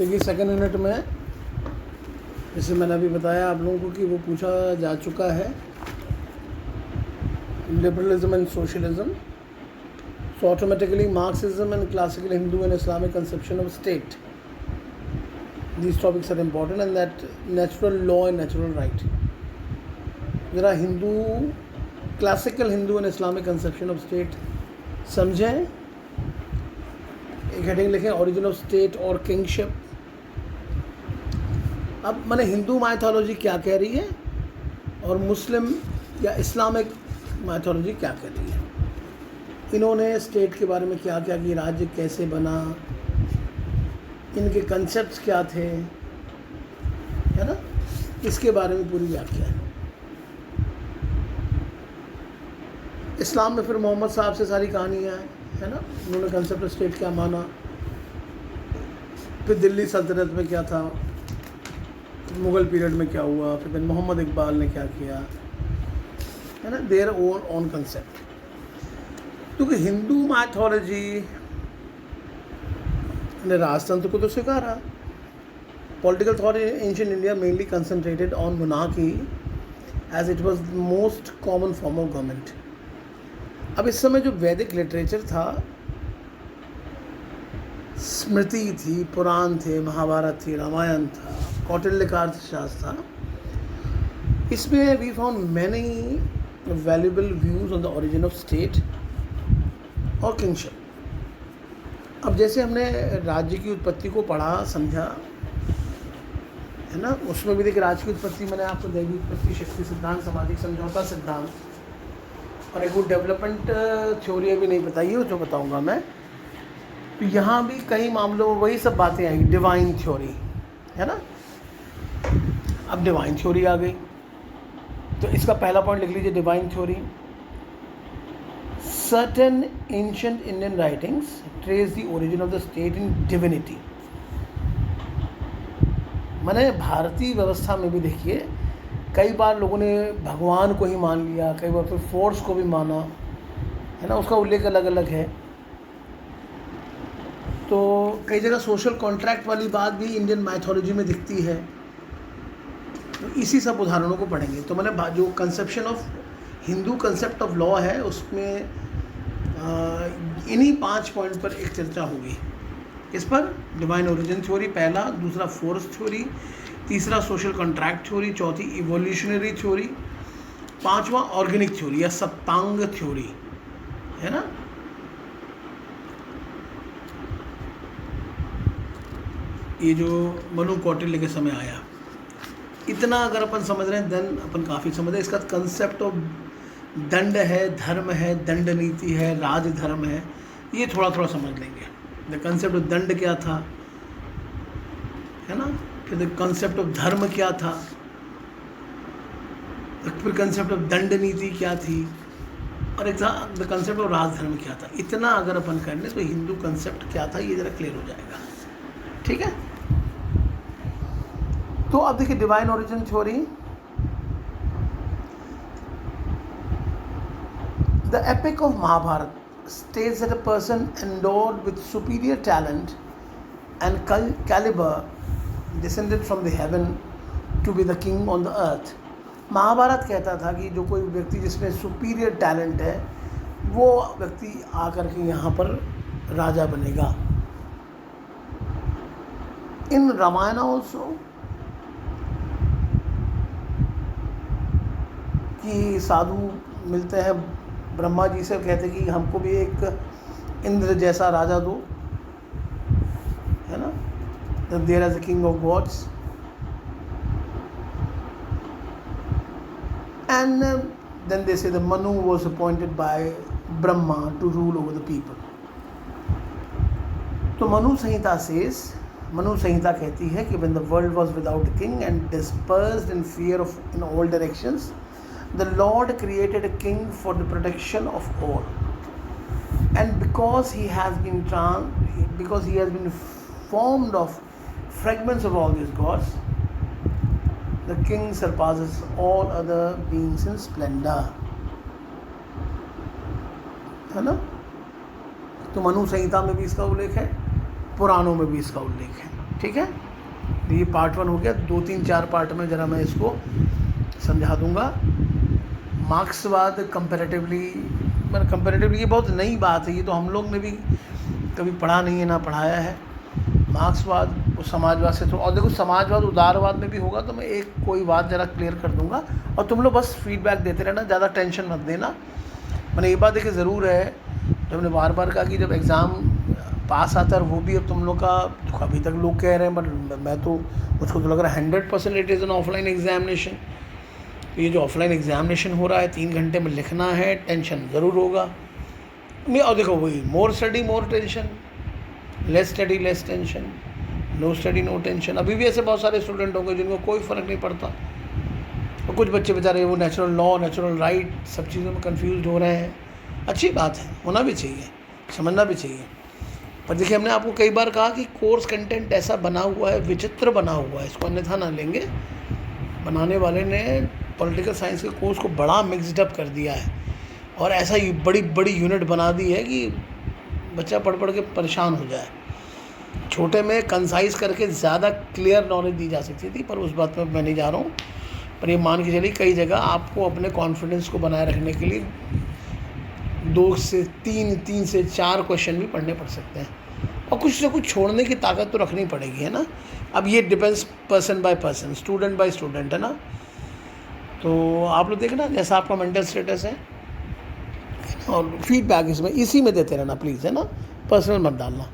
देखिए second unit में जैसे मैंने अभी बताया आप लोगों को कि वो पूछा जा चुका है liberalism and socialism. So automatically Marxism and classical Hindu and Islamic conception of state. These topics are important, and that natural law and natural right. जरा Hindu classical Hindu and Islamic conception of state समझें. एक heading लिखें origin of state और kingship. अब मैंने Hindu mythology क्या कह रही है और मुस्लिम या इस्लामिक माइथोलॉजी क्या कह रही है. इन्होंने स्टेट के बारे में क्या क्या कि राज्य कैसे बना, इनके कंसेप्ट्स क्या थे, है ना, इसके बारे में पूरी व्याख्या है. इस्लाम में फिर मोहम्मद साहब से सारी कहानियाँ हैं, है ना, उन्होंने कंसेप्ट ऑफ स्टेट क्या माना. फिर दिल्ली सल्तनत में क्या था, मुग़ल पीरियड में क्या हुआ, फिर मोहम्मद इकबाल ने क्या किया, है ना, देयर ओन कंसेप्ट. क्योंकि हिंदू माइथोलॉजी ने राजतंत्र को तो स्वीकारा. Political thought in ancient India mainly concentrated on monarchy as it was most common form of government. अब इस समय जो वैदिक लिटरेचर था, स्मृति थी, पुराण थे, महाभारत थी, रामायण था, कौटिल्य का अर्थशास्त्र था, इसमें we found many valuable views on the origin of state और किंगशिप. अब जैसे हमने राज्य की उत्पत्ति को पढ़ा समझा, है ना, उसमें भी देखिए राज्य की उत्पत्ति मैंने आपको दैवीय उत्पत्ति, शक्ति सिद्धांत, सामाजिक समझौता सिद्धांत और एक वो डेवलपमेंट थ्योरी अभी नहीं बताई है, जो बताऊंगा मैं. तो यहाँ भी कई मामलों में वही सब बातें आई. डिवाइन थ्योरी, है ना. अब डिवाइन थ्योरी आ गई तो इसका पहला पॉइंट लिख लीजिए. Divine theory. Certain ancient Indian writings trace the origin of the state in divinity. मैंने भारतीय व्यवस्था में भी देखिए कई बार लोगों ने भगवान को ही मान लिया, कई बार फिर फोर्स को भी माना, है ना, उसका उल्लेख अलग अलग है. तो कई जगह सोशल कॉन्ट्रैक्ट वाली बात भी इंडियन माइथोलॉजी में दिखती है. तो इसी सब उदाहरणों को पढ़ेंगे. तो मैंने जो conception of Hindu concept of law है उसमें इन्हीं 5 पॉइंट पर एक चर्चा होगी. इस पर डिवाइन ओरिजिन थ्योरी पहला, दूसरा फोर्स थ्योरी, तीसरा सोशल कॉन्ट्रैक्ट थ्योरी, चौथी इवोल्यूशनरी थ्योरी, पांचवा ऑर्गेनिक थ्योरी या सप्तांग थ्योरी, है ना. ये जो मनु कौटिल्य के समय आया, इतना अगर अपन समझ रहे हैं देन अपन काफ़ी समझ रहे हैं. इसका कंसेप्ट ऑफ दंड है, धर्म है, दंड नीति है, राज धर्म है, ये थोड़ा थोड़ा समझ लेंगे. द कंसेप्ट ऑफ दंड क्या था, है ना, फिर द कंसेप्ट ऑफ धर्म क्या था, फिर कंसेप्ट ऑफ दंड नीति क्या थी, और द कंसेप्ट ऑफ राज धर्म क्या था. इतना अगर अपन कर लें तो हिंदू कंसेप्ट क्या था ये ज़रा क्लियर हो जाएगा. ठीक है. तो अब देखिए divine origin theory. The epic of Mahabharata states that a person endowed with superior talent and caliber descended from the heaven to be the king on the earth. Mahabharata कहता था कि जो कोई व्यक्ति जिसमें सुपीरियर टैलेंट है वो व्यक्ति आकर के यहाँ पर राजा बनेगा. इन रामायण ऑल्सो कि साधु मिलते हैं ब्रह्मा जी से, कहते कि हमको भी एक इंद्र जैसा राजा दो, है ना, there as a king of gods. And then they say the Manu was appointed by Brahma to rule over the people. तो मनु संहिता कहती है कि when the world was without a king and dispersed in fear of in all directions, the Lord created a king for the protection of all, and because he has been formed of fragments of all these gods, the king surpasses all other beings in splendor. है ना. तो मनु संहिता में भी इसका उल्लेख है, पुराणों में भी इसका उल्लेख है. ठीक है, ये पार्ट 1 हो गया। 2 3 4 पार्ट में ज़रा मैं इसको समझा दूंगा। मार्क्सवाद कंपैरेटिवली, मतलब कंपैरेटिवली ये बहुत नई बात है, ये तो हम लोग ने भी कभी पढ़ा नहीं है ना पढ़ाया है। मार्क्सवाद और समाजवाद से और देखो समाजवाद उदारवाद में भी होगा, तो मैं एक कोई बात ज़रा क्लियर कर दूंगा और तुम लोग बस फीडबैक देते रहना, ज़्यादा टेंशन मत देना। मैंने ये बात देखिए ज़रूर है, जब मैंने बार बार कहा कि जब एग्ज़ाम पास आता है वो भी अब तुम लोग का, अभी तक लोग कह रहे हैं, बट मैं तो मुझको तो लग रहा है 100% it is an offline examination. तो ये जो ऑफलाइन एग्जामिनेशन हो रहा है 3 घंटे में लिखना है, टेंशन ज़रूर होगा। नहीं, और देखो वही more study more tension, less study less tension, no study no tension. अभी भी ऐसे बहुत सारे स्टूडेंट होंगे जिनको कोई फ़र्क नहीं पड़ता, और कुछ बच्चे बेचारे वो नेचुरल लॉ नेचुरल राइट सब चीज़ों में कंफ्यूज हो रहे हैं। अच्छी बात है, होना भी चाहिए, समझना भी चाहिए। पर देखिए हमने आपको कई बार कहा कि कोर्स कंटेंट ऐसा बना हुआ है, विचित्र बना हुआ है, इसको अन्यथा ना लेंगे। बनाने वाले ने पॉलिटिकल साइंस के कोर्स को बड़ा मिक्सड अप कर दिया है और ऐसा ही बड़ी बड़ी यूनिट बना दी है कि बच्चा पढ़ पढ़ के परेशान हो जाए। छोटे में कंसाइज करके ज़्यादा क्लियर नॉलेज दी जा सकती थी, पर उस बात में मैं नहीं जा रहा हूँ। पर ये मान के चलिए कई जगह आपको अपने कॉन्फिडेंस को बनाए रखने के लिए 2 से 3 से 4 क्वेश्चन भी पढ़ने पड़ सकते हैं, और कुछ ना कुछ छोड़ने की ताकत तो रखनी पड़ेगी, है ना। अब ये depends person by person, student by student, है ना। तो आप लोग देखना जैसा आपका मेंटल स्टेटस है, और फीडबैक इसमें इसी में देते रहना प्लीज़, है ना, पर्सनल मत डालना।